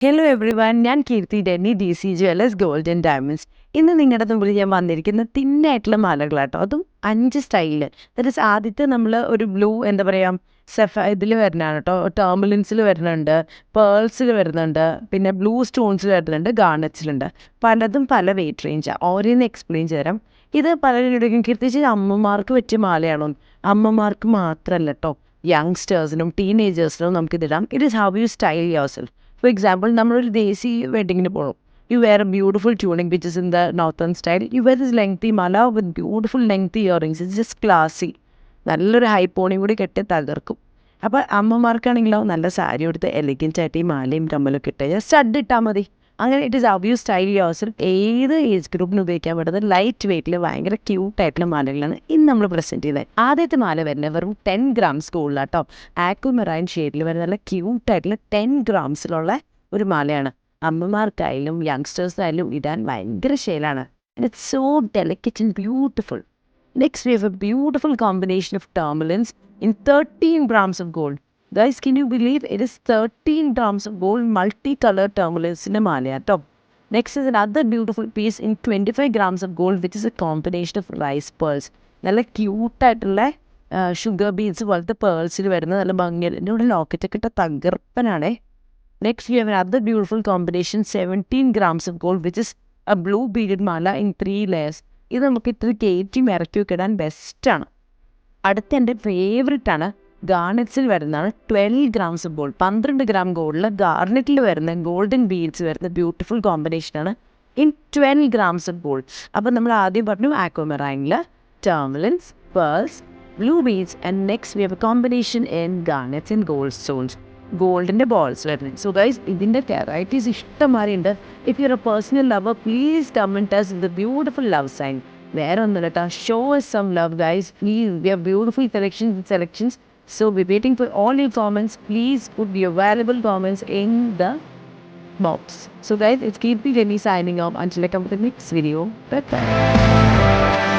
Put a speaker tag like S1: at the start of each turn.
S1: Hello everyone, ഞാൻ Keerthi Denny DC Jewellers gold and diamonds. ഇന്ന് നിങ്ങളുടെ മുമ്പിൽ ഞാൻ വന്നിരിക്കുന്ന തിന്നായിട്ടുള്ള മാലകളാട്ടോ, അതും 5 സ്റ്റൈലിൽ. ദാറ്റ് ഈസ് ആദ്യത്തെ നമ്മൾ ഒരു ബ്ലൂ എന്താ പറയുക ഇതിൽ വരുന്നതാണ് കേട്ടോ, ടേർമലിൻസിൽ വരുന്നുണ്ട്, പേൾസിൽ വരുന്നുണ്ട്, പിന്നെ ബ്ലൂ സ്റ്റോൺസിൽ വരുന്നുണ്ട്, ഗാർണറ്റ്സിലുണ്ട്. പലതും പല വെയിറ്റ് റേഞ്ചാണ്. ഓരോന്ന് എക്സ്പ്ലെയിൻ ചെയ്യാം. ഇത് പലരുടെയും കീർത്തിച്ച് അമ്മമാർക്ക് പറ്റിയ മാലയാണോ? അമ്മമാർക്ക് മാത്രമല്ല കേട്ടോ, യങ്സ്റ്റേഴ്സിനും ടീനേജേഴ്സിനും നമുക്കിതിടാം. It is how you style yourself. For example, നമ്മളൊരു ദേശി വെഡിങ്ങിന് പോകും. You wear a beautiful tuning which is in the northern style. You wear this lengthy mala with beautiful lengthy earrings. It's just classy. നല്ലൊരു high പോണിയും കൂടി കെട്ടി തകർക്കും. അപ്പോൾ അമ്മമാർക്കാണെങ്കിലോ നല്ല സാരി എടുത്ത് എലഗൻറ്റ് ആയിട്ട് ഈ മാലയും കമ്മലൊക്കെ ഇട്ട് സ്റ്റഡ് ഇട്ടാൽ മതി. അങ്ങനെ it is how you style your self. ഏത് ഏജ് ഗ്രൂപ്പിന് ഉപയോഗിക്കാൻ പറ്റുന്നത് ലൈറ്റ് വെയ്റ്റിൽ ഭയങ്കര ക്യൂട്ടായിട്ടുള്ള മാലകളാണ് ഇന്ന് നമ്മൾ പ്രസൻറ്റ് ചെയ്യുന്നത്. ആദ്യത്തെ മാല വരുന്നത് വെറും 10 ഗ്രാംസ് ഗോൾഡിലാട്ടോ. ആക്വമെറൈൻ ഷെയ്ഡിൽ വരുന്ന നല്ല ക്യൂട്ടായിട്ടുള്ള 10 ഗ്രാംസിലുള്ള ഒരു മാലയാണ്. അമ്മമാർക്കായാലും യങ്സ്റ്റേഴ്സിനായാലും ഇടാൻ ഭയങ്കര ഷെയിലാണ്. It's so delicate and beautiful. Next, we have a beautiful combination of tourmalines in 13 grams of gold. Guys, can you believe it is 13 grams of gold multicolored tourmalines in a malaya? Next is another beautiful piece in 25 grams of gold, which is a combination of rice pearls. നല്ല ക്യൂട്ടായിട്ടുള്ള sugar beads പോലത്തെ പേൾസിൽ വരുന്ന നല്ല ഭംഗിയിൽ എൻ്റെ കൂടെ ലോക്കറ്റൊക്കെ ഇട്ട തകർപ്പനാണേ. Next, we have another beautiful combination, 17 grams of gold, which is a blue beaded mala in 3 layers. ഇത് നമുക്ക് ഇത്തിരി കയറ്റി ഇറക്കിയൊക്കെ ഇടാൻ ബെസ്റ്റാണ്. അടുത്ത എൻ്റെ ഫേവറേറ്റാണ്, ഗാർണറ്റ്സിൽ വരുന്നതാണ് 12 ഗ്രാംസ് ഓഫ് ഗോൾഡ്. 12 ഗ്രാം ഗോൾഡിൽ ഗാർണറ്റിൽ വരുന്ന ഗോൾഡൻ ബീഡ്സ് വരുന്ന ബ്യൂട്ടിഫുൾ കോമ്പിനേഷനാണ് ഇൻ 12 ഗ്രാംസ് ഓഫ് ഗോൾഡ്. അപ്പോൾ നമ്മൾ ആദ്യം പറഞ്ഞു ആക്വമെറൈനിൽ tourmalines, pearls, blue beads, and next we have a combination in garnets and gold stones. ഗോൾഡിൻ്റെ ബോൾസ് വരുന്നത്. സോ ഗൈസ്, ഇതിൻ്റെ വെറൈറ്റീസ് ഇഷ്ടംമാതിരി ഉണ്ട്. If you are a personal lover, please comment us the beautiful love sign. വേറെ ഒന്നുമില്ല കേട്ടോ, show us some love guys. Please, we have beautiful selections. So we're waiting for all your comments. Please put your valuable comments in the box. So guys, it's Kirti Jenny signing off. Until I come to the next video. Bye bye.